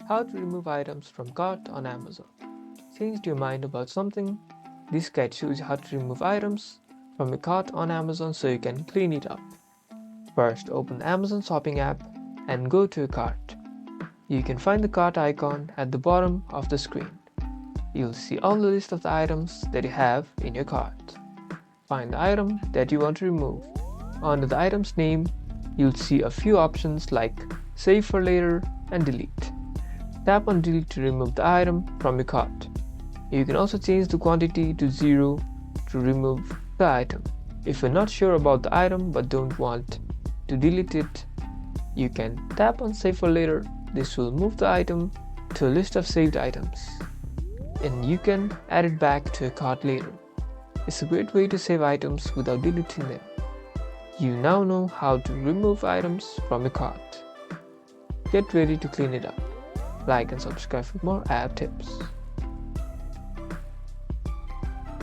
How to remove items from cart on Amazon. Changed your mind about something? This guide shows you how to remove items from your cart on Amazon so you can clean it up. First, open the Amazon shopping app and go to your cart. You can find the cart icon at the bottom of the screen. You'll see all the list of the items that you have in your cart. Find the item that you want to remove. Under the item's name, you'll see a few options like Save for Later and Delete. Tap on Delete to remove the item from your cart. You can also change the quantity to 0 to remove the item. If you're not sure about the item but don't want to delete it, you can tap on Save for Later. This will move the item to a list of saved items, and you can add it back to your cart later. It's a great way to save items without deleting them. You now know how to remove items from your cart. Get ready to clean it up. Like and subscribe for more app tips.